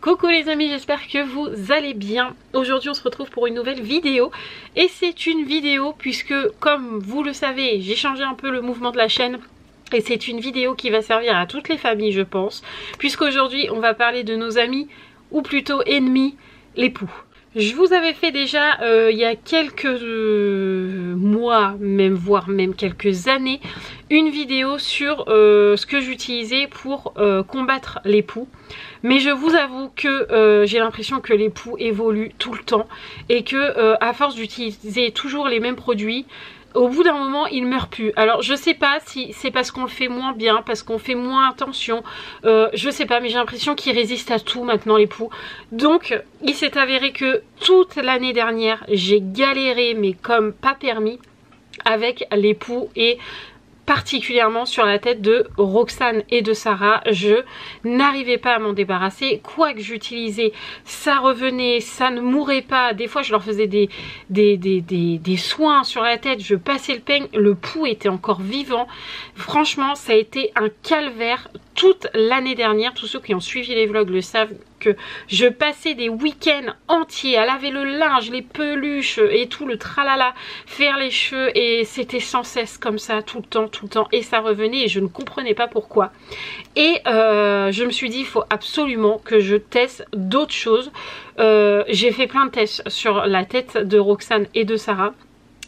Coucou les amis, j'espère que vous allez bien. Aujourd'hui on se retrouve pour une nouvelle vidéo. Et c'est une vidéo puisque comme vous le savez, j'ai changé un peu le mouvement de la chaîne. Et c'est une vidéo qui va servir à toutes les familles je pense. Puisqu'aujourd'hui on va parler de nos amis, ou plutôt ennemis, les poux. Je vous avais fait déjà il y a quelques mois, voire même quelques années, une vidéo sur ce que j'utilisais pour combattre les poux. Mais je vous avoue que j'ai l'impression que les poux évoluent tout le temps et que à force d'utiliser toujours les mêmes produits, au bout d'un moment il meurt plus. Alors je sais pas si c'est parce qu'on le fait moins bien, parce qu'on fait moins attention, je sais pas, mais j'ai l'impression qu'ils résistent à tout maintenant les poux. Donc il s'est avéré que toute l'année dernière j'ai galéré mais comme pas permis avec les poux et particulièrement sur la tête de Roxane et de Sarah. Je n'arrivais pas à m'en débarrasser, quoi que j'utilisais ça revenait, ça ne mourait pas. Des fois je leur faisais des soins sur la tête, je passais le peigne, le poux était encore vivant. Franchement ça a été un calvaire toute l'année dernière. Tous ceux qui ont suivi les vlogs le savent que je passais des week-ends entiers à laver le linge, les peluches et tout le tralala, faire les cheveux, et c'était sans cesse comme ça tout le temps et ça revenait et je ne comprenais pas pourquoi. Et je me suis dit il faut absolument que je teste d'autres choses. J'ai fait plein de tests sur la tête de Roxane et de Sarah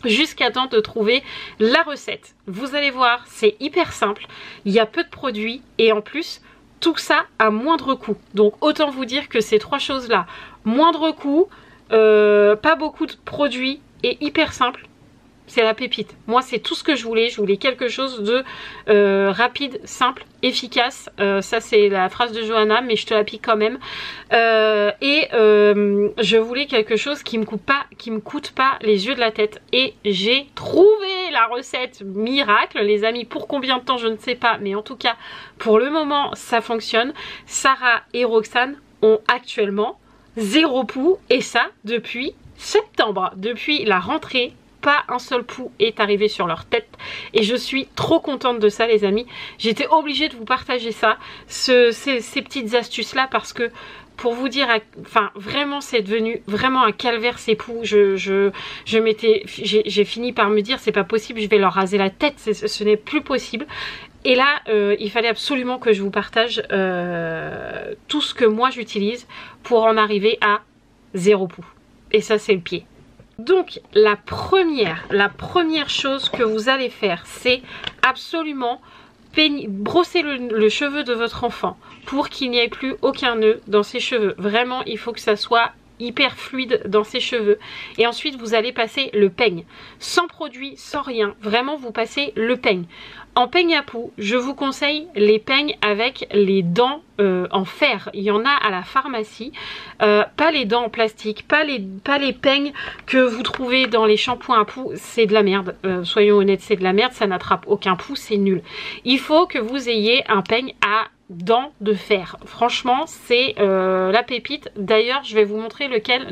jusqu'à temps de trouver la recette. Vous allez voir, c'est hyper simple, il y a peu de produits et en plus tout ça à moindre coût. Donc autant vous dire que ces trois choses là, moindre coût, pas beaucoup de produits et hyper simple, c'est la pépite. Moi c'est tout ce que je voulais quelque chose de rapide, simple, efficace. Ça c'est la phrase de Johanna mais je te la pique quand même. Je voulais quelque chose qui me coûte pas les yeux de la tête. Et j'ai trouvé la recette miracle les amis. Pour combien de temps je ne sais pas, mais en tout cas pour le moment ça fonctionne. Sarah et Roxane ont actuellement 0 poux et ça depuis septembre, depuis la rentrée. Pas un seul poux est arrivé sur leur tête et je suis trop contente de ça les amis. J'étais obligée de vous partager ça, ces petites astuces là, parce que pour vous dire, enfin vraiment c'est devenu vraiment un calvaire ces poux. J'ai fini par me dire c'est pas possible, je vais leur raser la tête, ce n'est plus possible. Et là il fallait absolument que je vous partage tout ce que moi j'utilise pour en arriver à 0 poux. Et ça c'est le pied. Donc la première chose que vous allez faire, c'est absolument brosser le cheveu de votre enfant pour qu'il n'y ait plus aucun nœud dans ses cheveux. Vraiment il faut que ça soit hyper fluide dans ses cheveux. Et ensuite vous allez passer le peigne, sans produit, sans rien, vraiment vous passez le peigne. En peigne à poux, je vous conseille les peignes avec les dents en fer. Il y en a à la pharmacie, pas les dents en plastique, pas les peignes que vous trouvez dans les shampoings à poux, c'est de la merde. Soyons honnêtes, c'est de la merde, ça n'attrape aucun poux, c'est nul. Il faut que vous ayez un peigne à dents de fer. Franchement c'est la pépite. D'ailleurs je vais vous montrer lequel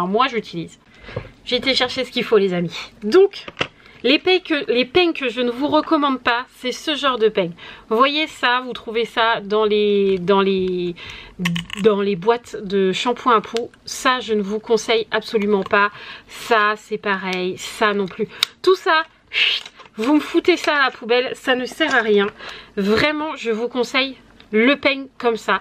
moi j'utilise. J'ai été chercher ce qu'il faut les amis. Donc les peignes que je ne vous recommande pas, c'est ce genre de peigne. Vous voyez ça, vous trouvez ça dans les boîtes de shampoing à poux. Ça je ne vous conseille absolument pas. Ça c'est pareil, ça non plus. Tout ça, vous me foutez ça à la poubelle, ça ne sert à rien. Vraiment je vous conseille le peigne comme ça,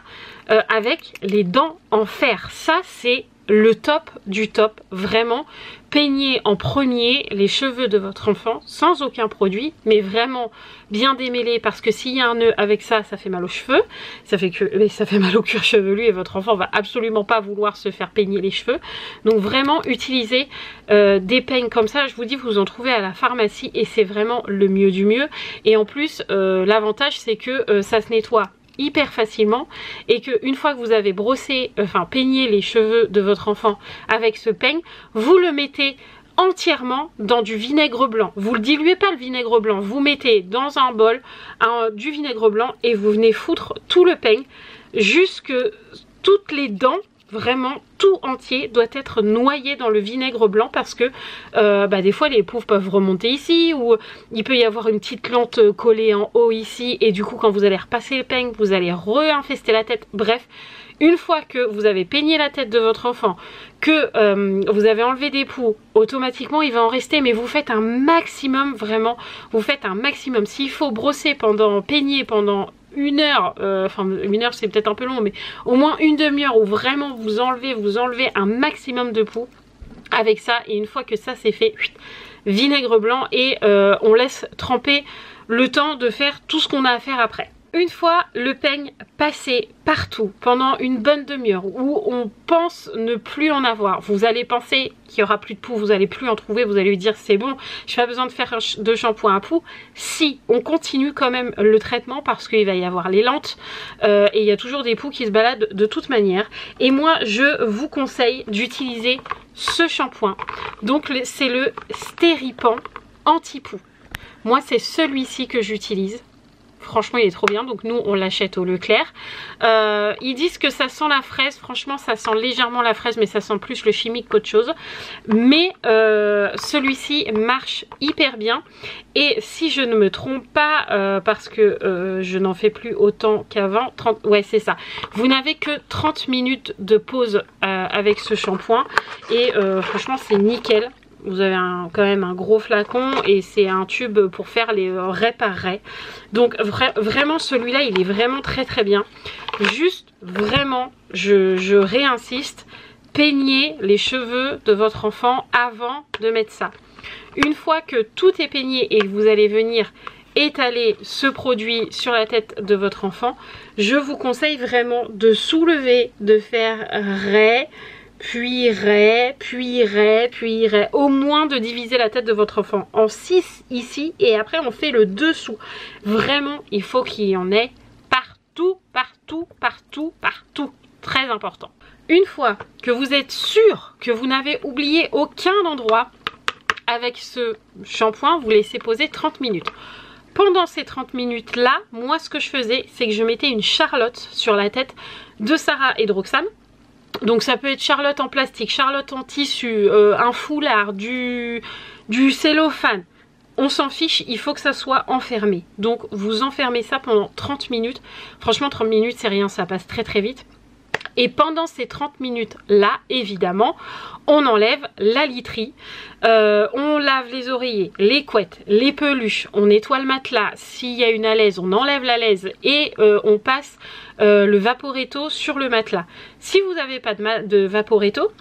avec les dents en fer. Ça c'est le top du top. Vraiment peignez en premier les cheveux de votre enfant sans aucun produit, mais vraiment bien démêlé, parce que s'il y a un nœud avec ça, ça fait mal aux cheveux, ça fait mal au cuir chevelu et votre enfant va absolument pas vouloir se faire peigner les cheveux. Donc vraiment utilisez des peignes comme ça. Je vous dis vous en trouvez à la pharmacie et c'est vraiment le mieux du mieux. Et en plus l'avantage c'est que ça se nettoie hyper facilement et que une fois que vous avez brossé, peigné les cheveux de votre enfant avec ce peigne, vous le mettez entièrement dans du vinaigre blanc. Vous le diluez pas le vinaigre blanc, vous mettez dans un bol du vinaigre blanc et vous venez foutre tout le peigne jusque toutes les dents Vraiment tout entier doit être noyé dans le vinaigre blanc parce que des fois les poufs peuvent remonter ici, ou il peut y avoir une petite lente collée en haut ici, et du coup quand vous allez repasser le peigne vous allez réinfester la tête. Bref, Une fois que vous avez peigné la tête de votre enfant, que vous avez enlevé des poux, automatiquement il va en rester, mais vous faites un maximum, vraiment, vous faites un maximum. S'il faut brosser peigner pendant 1 heure, enfin 1 heure c'est peut-être un peu long, mais au moins une demi-heure où vraiment vous enlevez un maximum de poux avec ça. Et une fois que ça c'est fait, vinaigre blanc et on laisse tremper le temps de faire tout ce qu'on a à faire après. Une fois le peigne passé partout pendant une bonne demi-heure où on pense ne plus en avoir, vous allez penser qu'il n'y aura plus de poux, vous allez plus en trouver, vous allez lui dire c'est bon, je n'ai pas besoin de faire de shampoing à poux. Si, on continue quand même le traitement parce qu'il va y avoir les lentes et il y a toujours des poux qui se baladent de toute manière. Et moi je vous conseille d'utiliser ce shampoing, donc c'est le Stéripan anti-poux. Moi c'est celui-ci que j'utilise. Franchement il est trop bien, donc nous on l'achète au Leclerc. Ils disent que ça sent la fraise, franchement ça sent légèrement la fraise mais ça sent plus le chimique qu'autre chose. Mais celui-ci marche hyper bien. Et si je ne me trompe pas, parce que je n'en fais plus autant qu'avant, ouais c'est ça, vous n'avez que 30 minutes de pause avec ce shampoing. Et franchement c'est nickel. Vous avez quand même un gros flacon et c'est un tube pour faire les raies par raie. Donc vraiment celui-là il est vraiment très très bien. Juste vraiment je réinsiste, peignez les cheveux de votre enfant avant de mettre ça. Une fois que tout est peigné et que vous allez venir étaler ce produit sur la tête de votre enfant, je vous conseille vraiment de soulever, de faire raie, puis raie, puis raie, puis raie. Au moins de diviser la tête de votre enfant en 6 ici et après on fait le dessous. Vraiment, il faut qu'il y en ait partout, partout, partout, partout. Très important. Une fois que vous êtes sûr que vous n'avez oublié aucun endroit, avec ce shampoing, vous laissez poser 30 minutes. Pendant ces 30 minutes là, moi ce que je faisais, c'est que je mettais une charlotte sur la tête de Sarah et de Roxane. Donc ça peut être charlotte en plastique, charlotte en tissu, un foulard, du cellophane. On s'en fiche, il faut que ça soit enfermé. Donc vous enfermez ça pendant 30 minutes. Franchement 30 minutes c'est rien, ça passe très très vite. Et pendant ces 30 minutes là, évidemment, on enlève la literie, on lave les oreillers, les couettes, les peluches, on nettoie le matelas. S'il y a une alaise, on enlève l'alaise et on passe le Vaporetto sur le matelas. Si vous n'avez pas de Vaporetto,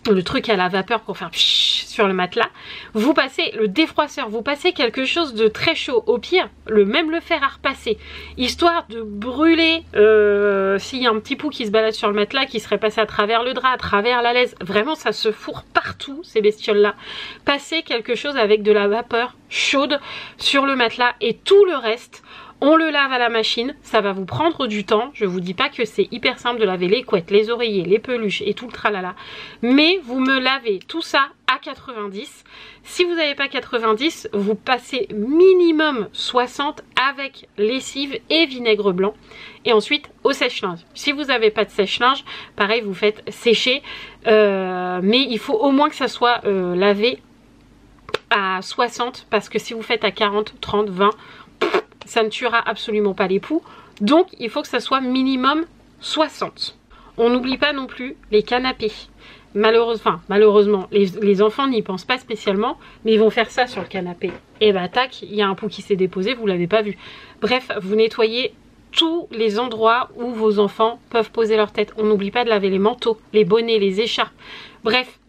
le truc à la vapeur pour faire pshhh sur le matelas, vous passez le défroisseur, vous passez quelque chose de très chaud, au pire même le fer à repasser, histoire de brûler s'il y a un petit pou qui se balade sur le matelas, qui serait passé à travers le drap, à travers la laise, vraiment ça se fourre partout ces bestioles là. Passez quelque chose avec de la vapeur chaude sur le matelas et tout le reste on le lave à la machine, ça va vous prendre du temps. Je vous dis pas que c'est hyper simple de laver les couettes, les oreillers, les peluches et tout le tralala. Mais vous me lavez tout ça à 90. Si vous n'avez pas 90, vous passez minimum 60 avec lessive et vinaigre blanc. Et ensuite au sèche-linge. Si vous n'avez pas de sèche-linge, pareil vous faites sécher. Mais il faut au moins que ça soit lavé à 60. Parce que si vous faites à 40, 30, 20... ça ne tuera absolument pas les poux. Donc il faut que ça soit minimum 60. On n'oublie pas non plus les canapés. Malheureusement, les enfants n'y pensent pas spécialement, mais ils vont faire ça sur le canapé. Et bah tac, il y a un pou qui s'est déposé, vous ne l'avez pas vu. Bref, vous nettoyez tous les endroits où vos enfants peuvent poser leur tête. On n'oublie pas de laver les manteaux, les bonnets, les écharpes. Bref,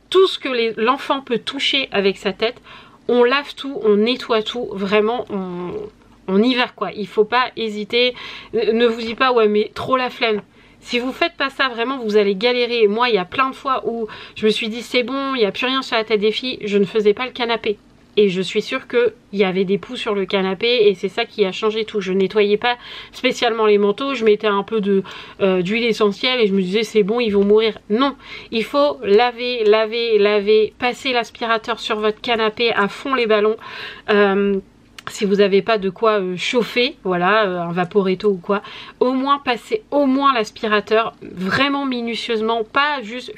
tout ce que l'enfant peut toucher avec sa tête, on lave tout, on nettoie tout. Vraiment, on y va quoi, il faut pas hésiter. Ne vous dites pas ouais mais trop la flemme. Si vous faites pas ça vraiment vous allez galérer. Moi il y a plein de fois où je me suis dit c'est bon, il n'y a plus rien sur la tête des filles, je ne faisais pas le canapé. Et je suis sûre qu'il y avait des poux sur le canapé et c'est ça qui a changé tout. Je nettoyais pas spécialement les manteaux, je mettais un peu d'huile essentielle et je me disais c'est bon ils vont mourir. Non, il faut laver, laver, laver, passer l'aspirateur sur votre canapé à fond les ballons. Si vous n'avez pas de quoi chauffer, voilà, un Vaporetto ou quoi, au moins passez au moins l'aspirateur vraiment minutieusement, pas juste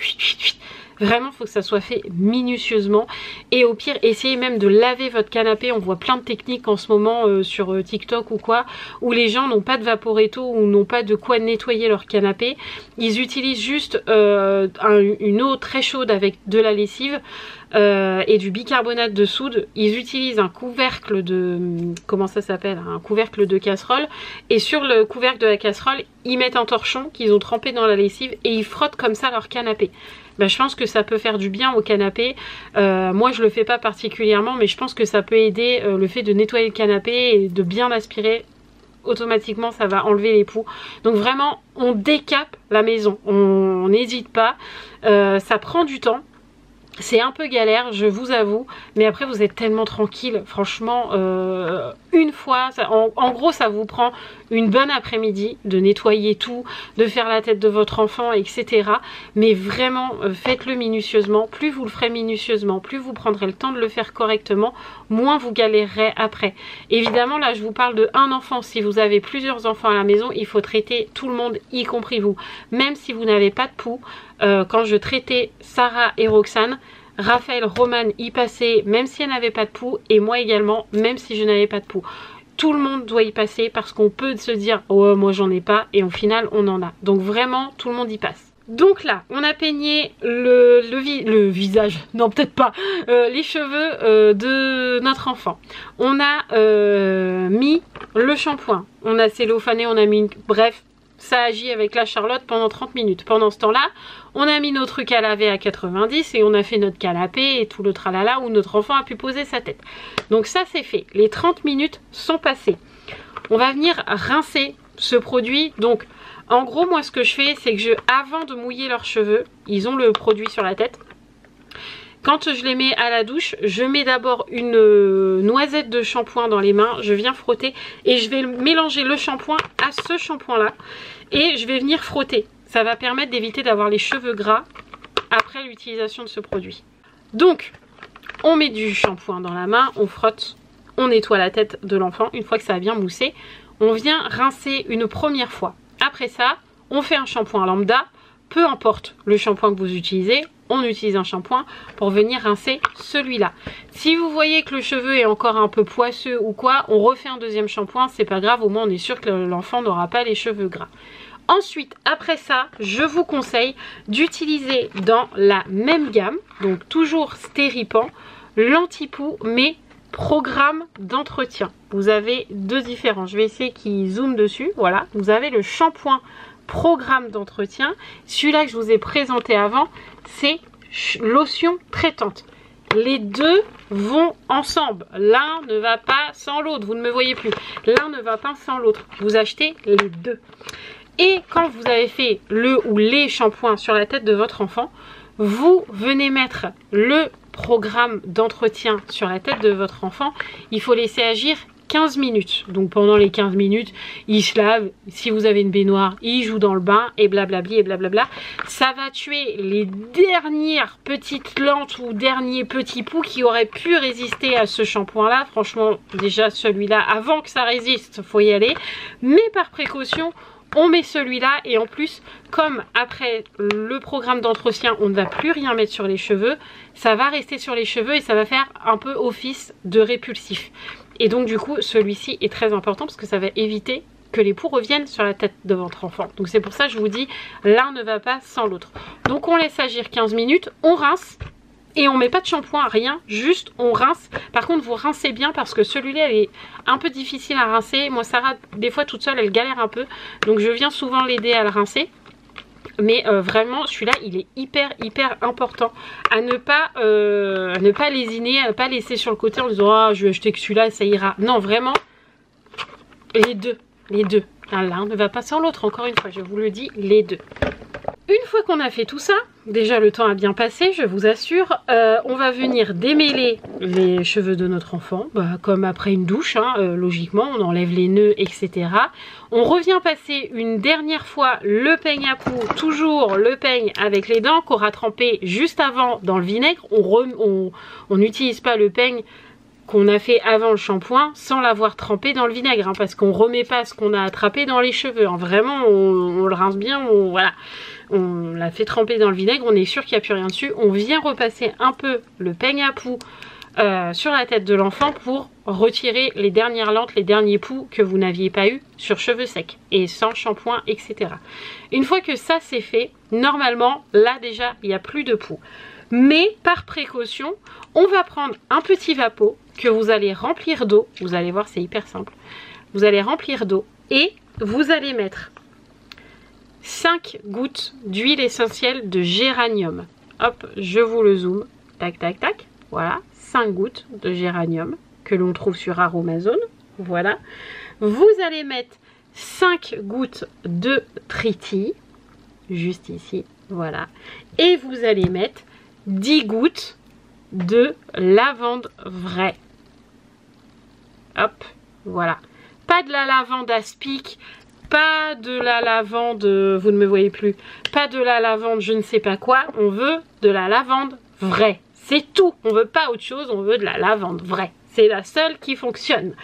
Vraiment, il faut que ça soit fait minutieusement. Et au pire, essayez même de laver votre canapé. On voit plein de techniques en ce moment sur TikTok ou quoi, où les gens n'ont pas de Vaporetto ou n'ont pas de quoi nettoyer leur canapé. Ils utilisent juste une eau très chaude avec de la lessive et du bicarbonate de soude. Ils utilisent un couvercle de... comment ça s'appelle? Un couvercle de casserole. Et sur le couvercle de la casserole, ils mettent un torchon qu'ils ont trempé dans la lessive et ils frottent comme ça leur canapé. Ben, je pense que ça peut faire du bien au canapé. Moi je le fais pas particulièrement, mais je pense que ça peut aider le fait de nettoyer le canapé et de bien aspirer. Automatiquement ça va enlever les poux. Donc vraiment on décape la maison, on n'hésite pas. Ça prend du temps. C'est un peu galère, je vous avoue, mais après vous êtes tellement tranquille, franchement, une fois, en gros ça vous prend une bonne après-midi de nettoyer tout, de faire la tête de votre enfant, etc. Mais vraiment, faites-le minutieusement, plus vous le ferez minutieusement, plus vous prendrez le temps de le faire correctement, moins vous galérerez après. Évidemment, là je vous parle de un enfant, si vous avez plusieurs enfants à la maison, il faut traiter tout le monde, y compris vous. Même si vous n'avez pas de poux, quand je traitais Sarah et Roxane, Raphaël, Romane y passait même si elle n'avait pas de poux et moi également même si je n'avais pas de poux. Tout le monde doit y passer parce qu'on peut se dire oh moi j'en ai pas et au final on en a. Donc vraiment tout le monde y passe. Donc là on a peigné le visage, non peut-être pas, les cheveux de notre enfant. On a mis le shampoing, on a cellophané, on a mis bref. Ça agit avec la Charlotte pendant 30 minutes. Pendant ce temps-là, on a mis nos trucs à laver à 90 et on a fait notre canapé et tout le tralala où notre enfant a pu poser sa tête. Donc ça c'est fait. Les 30 minutes sont passées. On va venir rincer ce produit. Donc en gros moi ce que je fais c'est que avant de mouiller leurs cheveux, ils ont le produit sur la tête. Quand je les mets à la douche, je mets d'abord une noisette de shampoing dans les mains, je viens frotter et je vais mélanger le shampoing à ce shampoing là et je vais venir frotter. Ça va permettre d'éviter d'avoir les cheveux gras après l'utilisation de ce produit. Donc, on met du shampoing dans la main, on frotte, on nettoie la tête de l'enfant. Une fois que ça a bien moussé, on vient rincer une première fois. Après ça, on fait un shampoing lambda, peu importe le shampoing que vous utilisez, on utilise un shampoing pour venir rincer celui-là. Si vous voyez que le cheveu est encore un peu poisseux ou quoi, on refait un deuxième shampoing, c'est pas grave, au moins on est sûr que l'enfant n'aura pas les cheveux gras. Ensuite, après ça, je vous conseille d'utiliser dans la même gamme, donc toujours Stéripan, l'anti-poux, mais programme d'entretien. Vous avez deux différents, je vais essayer qu'ils zooment dessus, voilà. Vous avez le shampoing programme d'entretien. Celui-là que je vous ai présenté avant, c'est lotion traitante. Les deux vont ensemble. L'un ne va pas sans l'autre. Vous ne me voyez plus. L'un ne va pas sans l'autre. Vous achetez les deux. Et quand vous avez fait le ou les shampoings sur la tête de votre enfant, vous venez mettre le programme d'entretien sur la tête de votre enfant. Il faut laisser agir 15 minutes. Donc pendant les 15 minutes, il se lave. Si vous avez une baignoire, il joue dans le bain et blablabli et blablabla. Ça va tuer les dernières petites lentes ou derniers petits poux qui auraient pu résister à ce shampoing-là. Franchement, déjà celui-là, avant que ça résiste, faut y aller. Mais par précaution, on met celui-là et en plus, comme après le programme d'entretien, on ne va plus rien mettre sur les cheveux, ça va rester sur les cheveux et ça va faire un peu office de répulsif. Et donc du coup, celui-ci est très important parce que ça va éviter que les poux reviennent sur la tête de votre enfant. Donc c'est pour ça que je vous dis, l'un ne va pas sans l'autre. Donc on laisse agir 15 minutes, on rince. Et on met pas de shampoing, rien, juste on rince. Par contre vous rincez bien parce que celui-là elle est un peu difficile à rincer. Moi Sarah des fois toute seule elle galère un peu. Donc je viens souvent l'aider à le rincer. Mais vraiment celui-là il est hyper important à ne pas lésiner, à ne pas laisser sur le côté en disant ah je vais acheter que celui-là ça ira. Non vraiment les deux. L'un ne va pas sans l'autre, encore une fois je vous le dis, les deux. Une fois qu'on a fait tout ça, déjà le temps a bien passé, je vous assure, on va venir démêler les cheveux de notre enfant, comme après une douche, hein, logiquement, on enlève les nœuds, etc. On revient passer une dernière fois le peigne à poux, toujours le peigne avec les dents qu'on aura trempé juste avant dans le vinaigre. On n'utilise pas le peigne qu'on a fait avant le shampoing sans l'avoir trempé dans le vinaigre, hein, parce qu'on remet pas ce qu'on a attrapé dans les cheveux, hein. Vraiment on le rince bien, voilà. on l'a fait tremper dans le vinaigre, on est sûr qu'il n'y a plus rien dessus. On vient repasser un peu le peigne à poux sur la tête de l'enfant pour retirer les dernières lentes, les derniers poux que vous n'aviez pas eu sur cheveux secs et sans shampoing, etc. Une fois que ça c'est fait, normalement là déjà il n'y a plus de poux. Mais par précaution, on va prendre un petit vapeau que vous allez remplir d'eau. Vous allez voir, c'est hyper simple. Vous allez remplir d'eau et vous allez mettre 5 gouttes d'huile essentielle de géranium. Hop, je vous le zoome. Tac, tac, tac. Voilà, 5 gouttes de géranium que l'on trouve sur Aromazone. Voilà. Vous allez mettre 5 gouttes de triti, juste ici. Voilà. Et vous allez mettre 10 gouttes de lavande vraie. Hop, voilà. Pas de la lavande aspic, pas de la lavande, vous ne me voyez plus, pas de la lavande je ne sais pas quoi, on veut de la lavande vraie. C'est tout, on veut pas autre chose, on veut de la lavande vraie. C'est la seule qui fonctionne.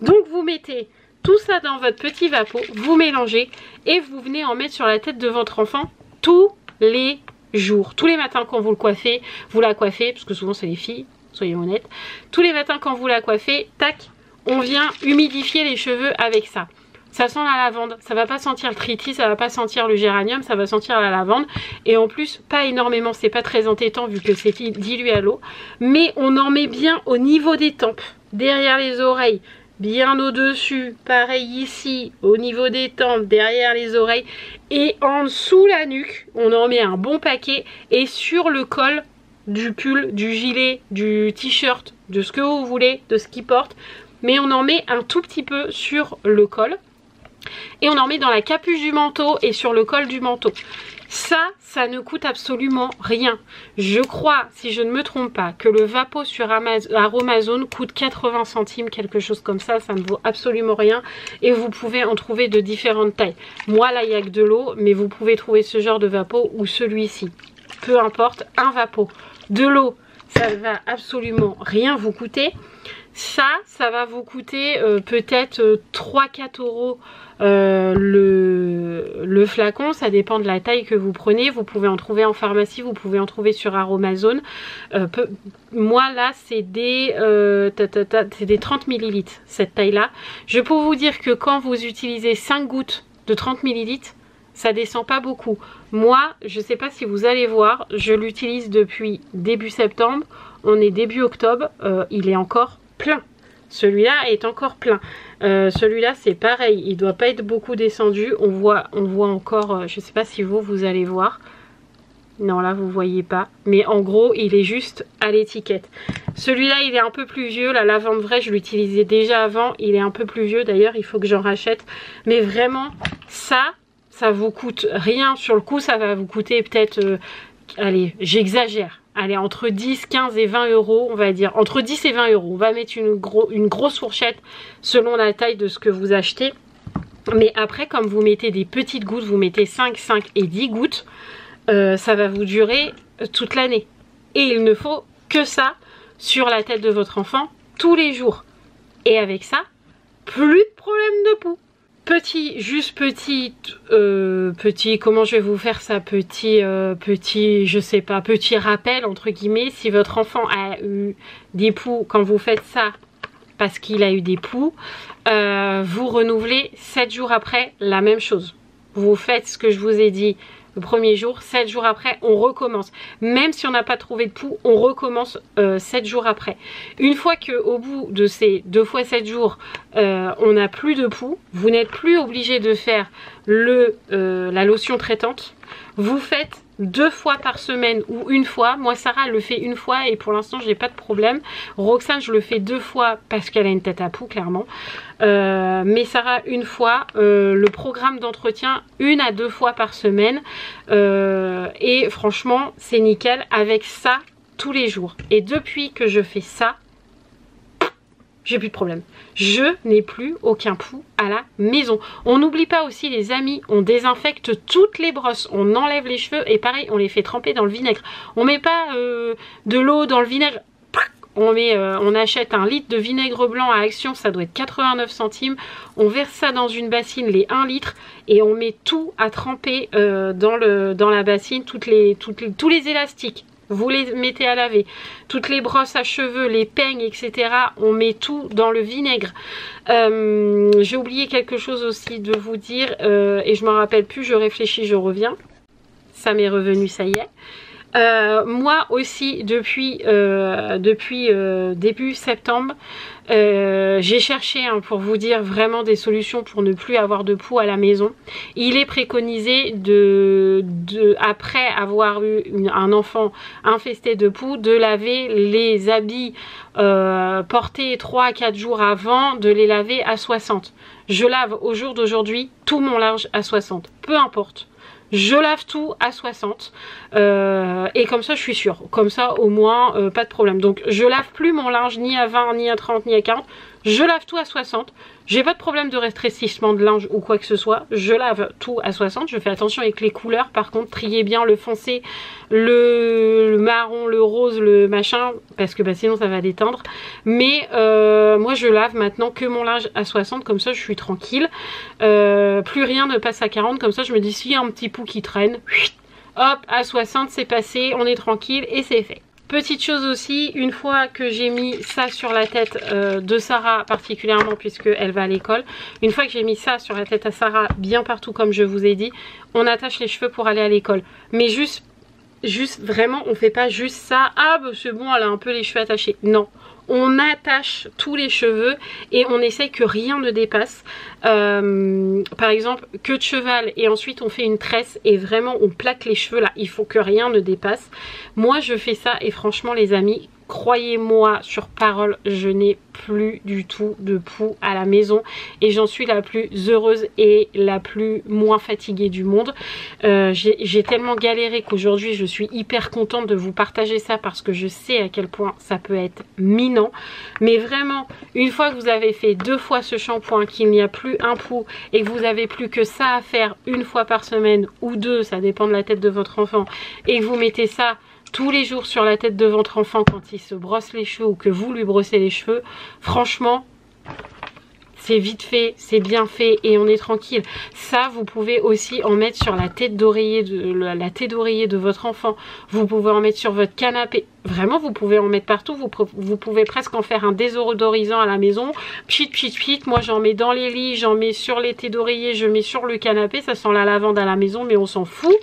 Donc vous mettez tout ça dans votre petit vapeau, vous mélangez et vous venez en mettre sur la tête de votre enfant tous les jours. Tous les matins quand vous le coiffez, vous la coiffez, parce que souvent c'est les filles, soyons honnêtes. Tous les matins quand vous la coiffez, tac, on vient humidifier les cheveux avec ça. Ça sent la lavande, ça va pas sentir le triti, ça va pas sentir le géranium, ça va sentir la lavande. Et en plus, pas énormément, c'est pas très entêtant vu que c'est dilué à l'eau. Mais on en met bien au niveau des tempes, derrière les oreilles, bien au-dessus, pareil ici, au niveau des tempes, derrière les oreilles. Et en dessous la nuque, on en met un bon paquet. Et sur le col du pull, du gilet, du t-shirt, de ce que vous voulez, de ce qu'il porte. Mais on en met un tout petit peu sur le col. Et on en met dans la capuche du manteau et sur le col du manteau. Ça ne coûte absolument rien. Je crois, si je ne me trompe pas, que le vapeau sur Aromazone coûte 80 centimes, quelque chose comme ça. Ça ne vaut absolument rien. Et vous pouvez en trouver de différentes tailles. Moi, là, il n'y a que de l'eau, mais vous pouvez trouver ce genre de vapeau ou celui-ci. Peu importe, un vapeau. De l'eau, ça ne va absolument rien vous coûter. Ça va vous coûter peut-être 3-4 euros le flacon. Ça dépend de la taille que vous prenez. Vous pouvez en trouver en pharmacie, vous pouvez en trouver sur Aromazone. Moi là c'est des 30 ml cette taille là. Je peux vous dire que quand vous utilisez 5 gouttes de 30 ml, ça descend pas beaucoup. Moi je sais pas si vous allez voir, je l'utilise depuis début septembre. On est début octobre, il est encore plein. Celui-là est encore plein. Celui-là c'est pareil, il doit pas être beaucoup descendu. On voit encore, je sais pas si vous allez voir. Non là vous voyez pas. Mais en gros il est juste à l'étiquette. Celui-là il est un peu plus vieux. La lavande vraie je l'utilisais déjà avant. Il est un peu plus vieux d'ailleurs, il faut que j'en rachète. Mais vraiment ça vous coûte rien. Sur le coup ça va vous coûter peut-être, allez j'exagère. Allez, entre 10, 15 et 20 euros, on va dire. Entre 10 et 20 euros. On va mettre une grosse fourchette selon la taille de ce que vous achetez. Mais après, comme vous mettez des petites gouttes, vous mettez 5 et 10 gouttes, ça va vous durer toute l'année. Et il ne faut que ça sur la tête de votre enfant tous les jours. Et avec ça, plus de problème de poux. Petit, comment je vais vous faire ça, je sais pas, petit rappel entre guillemets, si votre enfant a eu des poux quand vous faites ça parce qu'il a eu des poux, vous renouvelez 7 jours après la même chose. Vous faites ce que je vous ai dit le premier jour, 7 jours après on recommence. Même si on n'a pas trouvé de poux, on recommence 7 jours après. Une fois qu'au bout de ces 2 fois 7 jours, on n'a plus de poux, vous n'êtes plus obligé de faire la lotion traitante. Vous faites 2 fois par semaine ou une fois. Moi Sarah le fait une fois et pour l'instant j'ai pas de problème. Roxane je le fais 2 fois parce qu'elle a une tête à poux clairement. Mais Sarah une fois. Le programme d'entretien 1 à 2 fois par semaine. Et franchement c'est nickel avec ça tous les jours. Et depuis que je fais ça, j'ai plus de problème. Je n'ai plus aucun poux à la maison. On n'oublie pas aussi les amis, on désinfecte toutes les brosses, on enlève les cheveux et pareil on les fait tremper dans le vinaigre. On met pas de l'eau dans le vinaigre, on achète un litre de vinaigre blanc à Action, ça doit être 89 centimes. On verse ça dans une bassine, les 1 litre, et on met tout à tremper dans la bassine, tous les élastiques. Vous les mettez à laver, toutes les brosses à cheveux, les peignes, etc. On met tout dans le vinaigre. J'ai oublié quelque chose aussi de vous dire et je m'en rappelle plus, je réfléchis, je reviens. Ça m'est revenu, ça y est. Moi aussi, depuis début septembre, j'ai cherché pour vous dire vraiment des solutions pour ne plus avoir de poux à la maison. Il est préconisé après avoir eu un enfant infesté de poux, de laver les habits portés 3 à 4 jours avant, de les laver à 60. Je lave au jour d'aujourd'hui tout mon linge à 60, peu importe. Je lave tout à 60 et comme ça je suis sûre, comme ça au moins pas de problème. Donc je lave plus mon linge ni à 20, ni à 30, ni à 40, je lave tout à 60. J'ai pas de problème de rétrécissement de linge ou quoi que ce soit, je lave tout à 60. Je fais attention avec les couleurs, par contre triez bien le foncé, le marron, le rose, le machin, parce que sinon ça va déteindre. Mais moi je lave maintenant que mon linge à 60, comme ça je suis tranquille. Plus rien ne passe à 40, comme ça je me dis s'il y a un petit pouls qui traîne, hop, à 60 c'est passé, on est tranquille et c'est fait. Petite chose aussi, une fois que j'ai mis ça sur la tête de Sarah particulièrement puisque elle va à l'école, une fois que j'ai mis ça sur la tête à Sarah bien partout comme je vous ai dit, on attache les cheveux pour aller à l'école. Mais juste vraiment, on fait pas juste ça, ah bah c'est bon, elle a un peu les cheveux attachés. Non, on attache tous les cheveux et on essaye que rien ne dépasse. Par exemple, queue de cheval et ensuite on fait une tresse et vraiment on plaque les cheveux là, il faut que rien ne dépasse. Moi je fais ça et franchement les amis, croyez-moi sur parole, je n'ai plus du tout de poux à la maison et j'en suis la plus heureuse et la plus moins fatiguée du monde. J'ai tellement galéré qu'aujourd'hui je suis hyper contente de vous partager ça parce que je sais à quel point ça peut être minant. Mais vraiment, une fois que vous avez fait 2 fois ce shampoing, qu'il n'y a plus un poux et que vous avez plus que ça à faire une fois par semaine ou 2, ça dépend de la tête de votre enfant, et que vous mettez ça tous les jours sur la tête de votre enfant quand il se brosse les cheveux ou que vous lui brossez les cheveux, franchement c'est vite fait, c'est bien fait et on est tranquille. Ça vous pouvez aussi en mettre sur la tête d'oreiller de votre enfant, vous pouvez en mettre sur votre canapé, vraiment vous pouvez en mettre partout, vous pouvez presque en faire un désodorisant à la maison. Pchit pchit pchit, moi j'en mets dans les lits, j'en mets sur les têtes d'oreiller, je mets sur le canapé, ça sent la lavande à la maison mais on s'en fout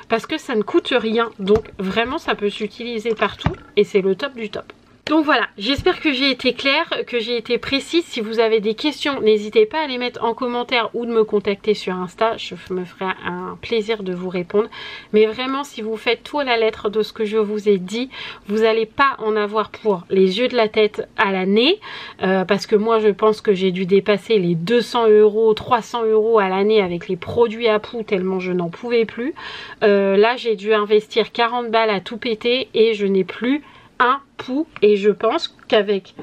parce que ça ne coûte rien, donc vraiment ça peut s'utiliser partout et c'est le top du top. Donc voilà, j'espère que j'ai été claire, que j'ai été précise. Si vous avez des questions, n'hésitez pas à les mettre en commentaire ou de me contacter sur Insta. Je me ferai un plaisir de vous répondre. Mais vraiment, si vous faites tout à la lettre de ce que je vous ai dit, vous n'allez pas en avoir pour les yeux de la tête à l'année. Parce que moi, je pense que j'ai dû dépasser les 200 €, 300 € à l'année avec les produits à poux tellement je n'en pouvais plus. Là, j'ai dû investir 40 balles à tout péter et je n'ai plus un poux et je pense qu'avec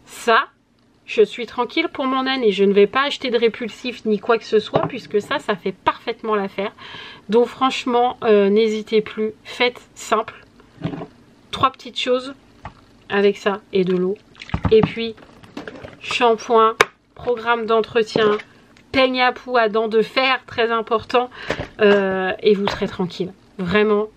ça je suis tranquille pour mon année. Je ne vais pas acheter de répulsif ni quoi que ce soit puisque ça fait parfaitement l'affaire. Donc franchement n'hésitez plus, faites simple, 3 petites choses avec ça et de l'eau et puis shampoing, programme d'entretien, peigne à poux à dents de fer très important et vous serez tranquille, vraiment.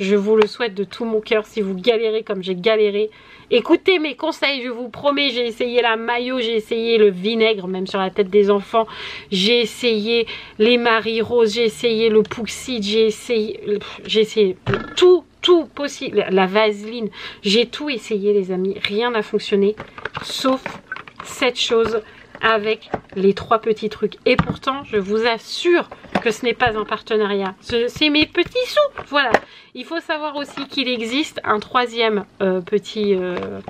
Je vous le souhaite de tout mon cœur. Si vous galérez comme j'ai galéré, écoutez mes conseils, je vous promets. J'ai essayé la mayo, j'ai essayé le vinaigre, même sur la tête des enfants. J'ai essayé les maris roses, j'ai essayé le Pouxide, j'ai essayé tout possible. La vaseline, j'ai tout essayé les amis. Rien n'a fonctionné, sauf cette chose avec les 3 petits trucs. Et pourtant, je vous assure que ce n'est pas un partenariat. C'est mes petits sous. Voilà. Il faut savoir aussi qu'il existe un troisième une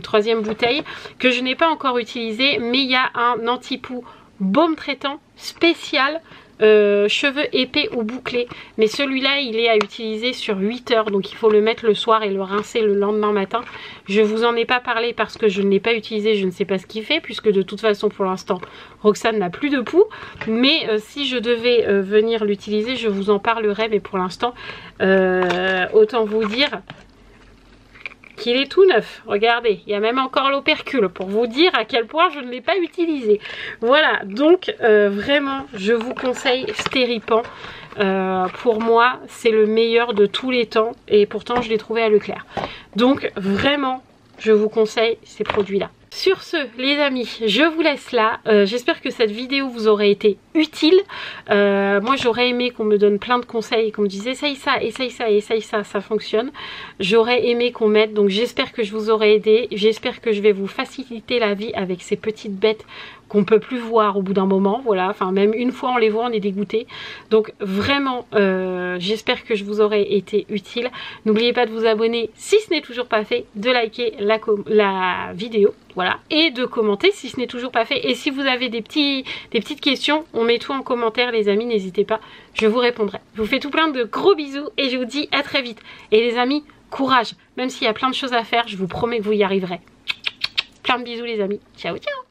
troisième bouteille que je n'ai pas encore utilisée, mais il y a un anti-poux baume traitant spécial cheveux épais ou bouclés, mais celui-là il est à utiliser sur 8 heures, donc il faut le mettre le soir et le rincer le lendemain matin. Je vous en ai pas parlé parce que je ne l'ai pas utilisé, je ne sais pas ce qu'il fait puisque de toute façon pour l'instant Roxane n'a plus de poux, mais si je devais venir l'utiliser je vous en parlerai, mais pour l'instant autant vous dire qu'il est tout neuf. Regardez, il y a même encore l'opercule pour vous dire à quel point je ne l'ai pas utilisé. Voilà, donc vraiment, je vous conseille Stéripan. Pour moi, c'est le meilleur de tous les temps et pourtant je l'ai trouvé à Leclerc. Donc vraiment, je vous conseille ces produits-là. Sur ce, les amis, je vous laisse là. J'espère que cette vidéo vous aurait été utile. Moi, j'aurais aimé qu'on me donne plein de conseils, qu'on me dise essaye ça, essaye ça, essaye ça, ça fonctionne. J'aurais aimé qu'on m'aide, donc j'espère que je vous aurai aidé. J'espère que je vais vous faciliter la vie avec ces petites bêtes qu'on peut plus voir au bout d'un moment. Voilà, enfin même une fois on les voit, on est dégoûté. Donc vraiment, j'espère que je vous aurai été utile. N'oubliez pas de vous abonner si ce n'est toujours pas fait, de liker la vidéo. Voilà, et de commenter si ce n'est toujours pas fait. Et si vous avez des petites questions, on met tout en commentaire les amis, n'hésitez pas, je vous répondrai. Je vous fais tout plein de gros bisous et je vous dis à très vite. Et les amis, courage, même s'il y a plein de choses à faire, je vous promets que vous y arriverez. Plein de bisous les amis, ciao ciao.